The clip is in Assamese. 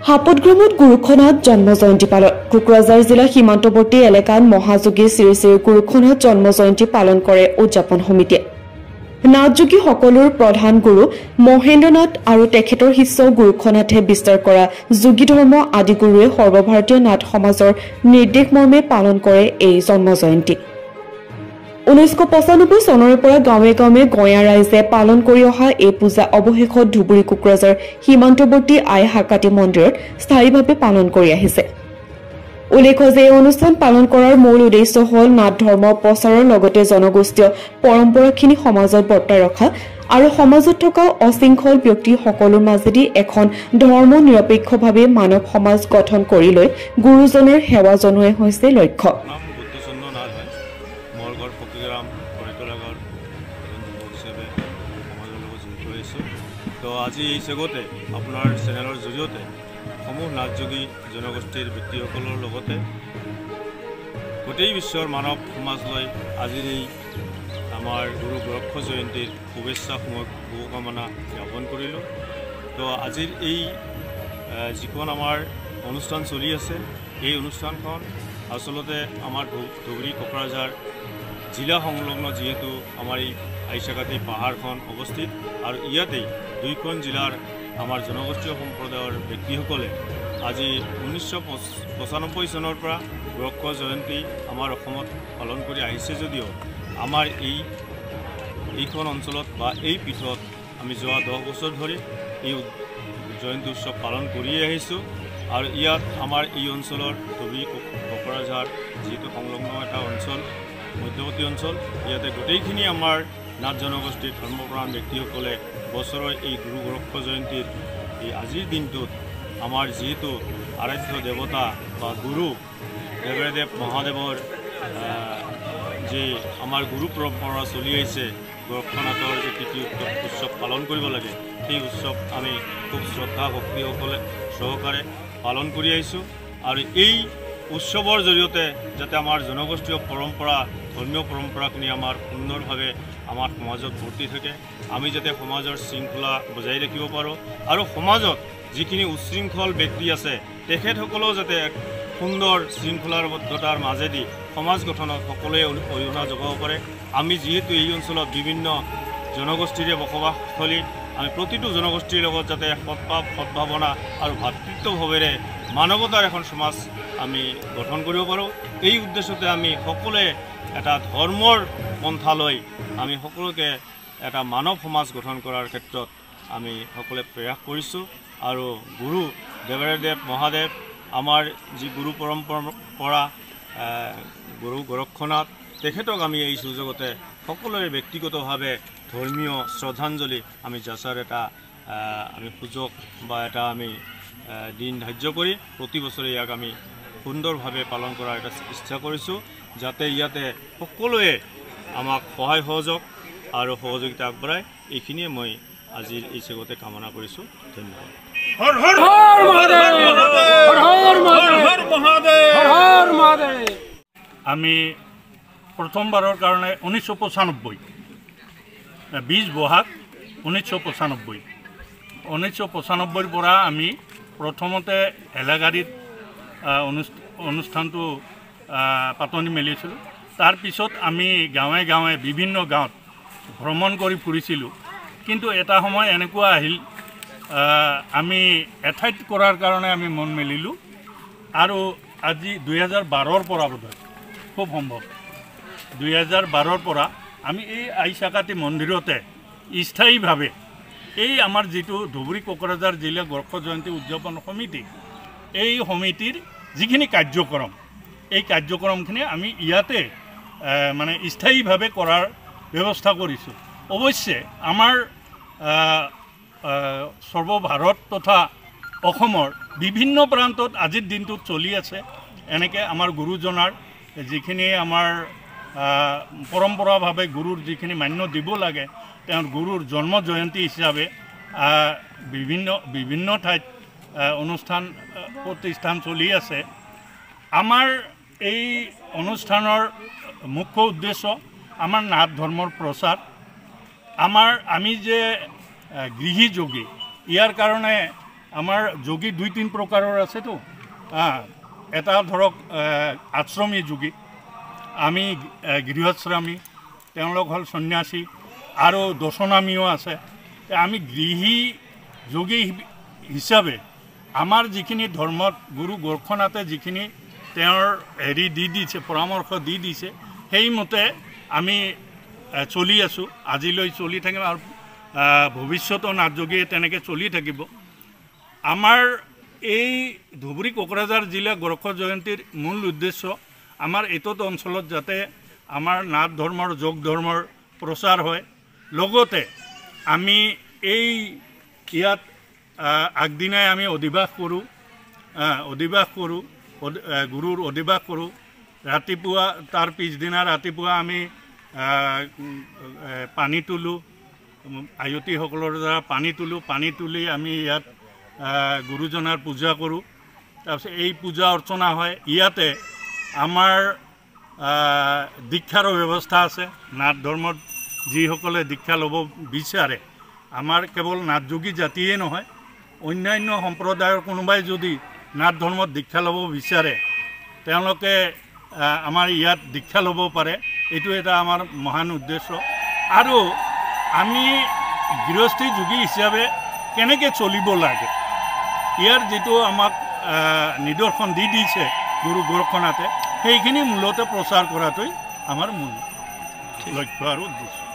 হাপতগ্ৰামত গুৰুখনাথ জন্ম জয়ন্তী পালন। কোকৰাঝাৰ জিলা সীমান্তৱৰ্তী এলেকাত মহাযোগী শ্ৰী শ্ৰী গুৰুখনাথ জন্ম জয়ন্তী পালন কৰে উদযাপন সমিতিয়ে। নাথযোগী সকলৰ প্ৰধান গুৰু মহেন্দ্ৰনাথ আৰু তেখেতৰ শিষ্য গুৰুখনাথে বিস্তাৰ কৰা যোগী ধৰ্ম আদি গুৰুৱে সৰ্বভাৰতীয় নাথ সমাজৰ নিৰ্দেশ মৰ্মে পালন কৰে এই জন্ম জয়ন্তী। 1995 চনৰে পৰা গাঁৱে গাঁৱে গঞা ৰাইজে পালন কৰি অহা এই পূজা অৱশেষত ধুবুৰী কোকৰাঝাৰ সীমান্তৱৰ্তী আই হাকাতি মন্দিৰত স্থায়ীভাৱে পালন কৰি আহিছে। উল্লেখ্য যে এই অনুষ্ঠান পালন কৰাৰ মূল উদ্দেশ্য হ'ল নাথ ধৰ্ম প্ৰচাৰৰ লগতে জনগোষ্ঠীয় পৰম্পৰাখিনি সমাজত বৰ্তাই ৰখা আৰু সমাজত থকা অশৃংখল ব্যক্তি সকলৰ মাজেদি এখন ধৰ্ম নিৰপেক্ষভাৱে মানৱ সমাজ গঠন কৰি লৈ গুৰুজনৰ সেৱা জনোৱাই হৈছে লক্ষ্য। তো আজি এই চেগতে আপোনাৰ চেনেলৰ জৰিয়তে সমূহ নাথযোগী জনগোষ্ঠীৰ ব্যক্তিসকলৰ লগতে গোটেই বিশ্বৰ মানৱ সমাজলৈ আজিৰ এই আমাৰ গুৰু গোৰক্ষ জয়ন্তীৰ শুভকামনা জ্ঞাপন কৰিলোঁ। তো আজিৰ এই যিখন আমাৰ অনুষ্ঠান চলি আছে এই অনুষ্ঠানখন আচলতে আমাৰ ধুবুৰী কোকৰাঝাৰ জিলা সংলগ্ন যিহেতু আমাৰ এই আইচাকাতি পাহাৰখন অৱস্থিত আৰু ইয়াতেই দুইখন জিলাৰ আমাৰ জনগোষ্ঠীয় সম্প্ৰদায়ৰ ব্যক্তিসকলে আজি 1995 চনৰ পৰা গোৰক্ষ জয়ন্তী আমাৰ অসমত পালন কৰি আহিছে যদিও আমাৰ এইখন অঞ্চলত বা এই পীঠত আমি যোৱা 10 বছৰ ধৰি এই জয়ন্তী উৎসৱ পালন কৰিয়ে আহিছোঁ। আৰু ইয়াত আমাৰ এই অঞ্চলৰ ধুবুৰী কোকৰাঝাৰ যিহেতু সংলগ্ন এটা অঞ্চল মধ্যৱৰ্তী অঞ্চল ইয়াতে গোটেইখিনি আমাৰ নাথ জনগোষ্ঠীৰ ধৰ্মপ্ৰাণ ব্যক্তিসকলে বছৰৰ এই গুৰু গোৰক্ষ জয়ন্তীৰ এই আজিৰ দিনটোত আমাৰ যিহেতু আৰাধ্য দেৱতা বা গুৰু দেৱেদেৱ মহাদেৱৰ যে আমাৰ গুৰু পৰম্পৰা চলি আহিছে গোৰক্ষনাথৰ যে তিথি উৎসৱ পালন কৰিব লাগে সেই উৎসৱ আমি খুব শ্ৰদ্ধা ভক্তিসকলে সহকাৰে পালন কৰি আহিছোঁ। আৰু এই উৎসৱৰ জৰিয়তে যাতে আমাৰ জনগোষ্ঠীয় পৰম্পৰা ধৰ্মীয় পৰম্পৰাখিনি আমাৰ সুন্দৰভাৱে আমাৰ সমাজত ভৰ্তি থাকে, আমি যাতে সমাজৰ শৃংখলা বজাই ৰাখিব পাৰোঁ আৰু সমাজত যিখিনি উচ্ছৃংখল ব্যক্তি আছে তেখেতসকলেও যাতে সুন্দৰ শৃংখলাবদ্ধতাৰ মাজেদি সমাজ গঠনত সকলোৱে অৰিহণা যোগাব পাৰে। আমি যিহেতু এই অঞ্চলত বিভিন্ন জনগোষ্ঠীৰে বসবাসস্থলী আমি প্ৰতিটো জনগোষ্ঠীৰ লগত যাতে সদ্ভাৱনা আৰু ভাতৃত্বভাৱেৰে মানৱতাৰ এখন সমাজ আমি গঠন কৰিব পাৰোঁ এই উদ্দেশ্যতে আমি সকলোৱে এটা ধৰ্মৰ পন্থা লৈ আমি সকলোকে এটা মানৱ সমাজ গঠন কৰাৰ ক্ষেত্ৰত আমি সকলোৱে প্ৰয়াস কৰিছোঁ। আৰু গুৰু দেৱেদেৱ মহাদেৱ আমাৰ যি গুৰু পৰম্পৰা গুৰু গোৰক্ষনাথ তেখেতক আমি এই সুযোগতে সকলোৰে ব্যক্তিগতভাৱে ধৰ্মীয় শ্ৰদ্ধাঞ্জলি আমি যাচাৰ এটা আমি সুযোগ বা এটা আমি দিন ধাৰ্য কৰি প্ৰতি বছৰে ইয়াক আমি সুন্দৰভাৱে পালন কৰাৰ এটা ইচ্ছা কৰিছোঁ যাতে ইয়াতে সকলোৱে আমাক সহায় সহযোগ আৰু সহযোগিতা আগবঢ়ায় এইখিনিয়ে মই আজিৰ এই চেগতে কামনা কৰিছোঁ। ধন্যবাদ। আমি প্ৰথমবাৰৰ কাৰণে 1995 20 বহাগ 1995 পৰা আমি প্ৰথমতে এলাগাৰীত অনুষ্ঠানটো পাতনি মেলিছিলোঁ। তাৰপিছত আমি গাঁৱে গাঁৱে বিভিন্ন গাঁৱত ভ্ৰমণ কৰি ফুৰিছিলোঁ। কিন্তু এটা সময় এনেকুৱা আহিল আমি এঠাইত কৰাৰ কাৰণে আমি মন মেলিলোঁ আৰু আজি 2012ৰ পৰা বোধহয় খুব সম্ভৱ 2012ৰ পৰা আমি এই আইচাকাতি মন্দিৰতে স্থায়ীভাৱে এই আমাৰ যিটো ধুবুৰী কোকৰাঝাৰ জিলা গোৰক্ষ জয়ন্তী উদযাপন সমিতি এই সমিতিৰ যিখিনি কাৰ্যক্ৰম এই কাৰ্যক্ৰমখিনি আমি ইয়াতে মানে স্থায়ীভাৱে কৰাৰ ব্যৱস্থা কৰিছোঁ। অৱশ্যে আমাৰ সৰ্বভাৰত তথা অসমৰ বিভিন্ন প্ৰান্তত আজিৰ দিনটোত চলি আছে এনেকৈ আমাৰ গুৰুজনাৰ যিখিনি আমাৰ পৰম্পৰাভাৱে গুৰুৰ যিখিনি মান্য দিব লাগে তেওঁৰ গুৰুৰ জন্ম জয়ন্তী হিচাপে বিভিন্ন ঠাইত অনুষ্ঠান প্ৰতিষ্ঠান চলি আছে। আমাৰ এই অনুষ্ঠানৰ মুখ্য উদ্দেশ্য আমাৰ নাথ ধৰ্মৰ প্ৰচাৰ আমি যে গৃহী যোগী ইয়াৰ কাৰণে আমাৰ যোগী 2-3 প্ৰকাৰৰ আছেতো এটা ধৰক আশ্ৰমী যোগী আমি গৃহশ্ৰামী তেওঁলোক হ'ল সন্ন্যাসী আৰু দশনামীও আছে আমি গৃহী যোগী হিচাপে আমাৰ যিখিনি ধৰ্মত গুৰু গোৰক্ষনাথে যিখিনি তেওঁৰ হেৰি দি দিছে পৰামৰ্শ দি দিছে সেইমতে আমি চলি আছোঁ আজিলৈ চলি থাকিম আৰু ভৱিষ্যতো নাথযোগী তেনেকৈ চলি থাকিব আমাৰ এই ধুবুৰী কোকৰাঝাৰ জিলা গোৰক্ষ জয়ন্তীৰ মূল উদ্দেশ্য আমাৰ এইটোত অঞ্চলত যাতে আমাৰ নাথ ধৰ্মৰ যোগ ধৰ্মৰ প্ৰচাৰ হয় লগতে আমি এই ইয়াত আগদিনাই আমি অধিবাস কৰোঁ গুৰুৰ অধিবাস কৰোঁ ৰাতিপুৱা তাৰ পিছদিনা ৰাতিপুৱা আমি পানী তোলোঁ আয়তীসকলৰ দ্বাৰা পানী তুলি আমি ইয়াত গুৰুজনাৰ পূজা কৰোঁ তাৰপিছত এই পূজা অৰ্চনা হয় ইয়াতে আমাৰ দীক্ষাৰো ব্যৱস্থা আছে নাথ ধৰ্মত যিসকলে দীক্ষা ল'ব বিচাৰে আমাৰ কেৱল নাথযোগী জাতিয়ে নহয় অন্যান্য সম্প্ৰদায়ৰ কোনোবাই যদি নাথ ধৰ্মত দীক্ষা ল'ব বিচাৰে তেওঁলোকে আমাৰ ইয়াত দীক্ষা ল'ব পাৰে এইটো এটা আমাৰ মহান উদ্দেশ্য আৰু আমি গৃহস্থী যোগী হিচাপে কেনেকৈ চলিব লাগে ইয়াৰ যিটো আমাক নিদৰ্শন দি দিছে গুৰু গোৰক্ষনাথে সেইখিনি মূলতে প্ৰচাৰ কৰাটোৱেই আমাৰ মূল লক্ষ্য আৰু উদ্দেশ্য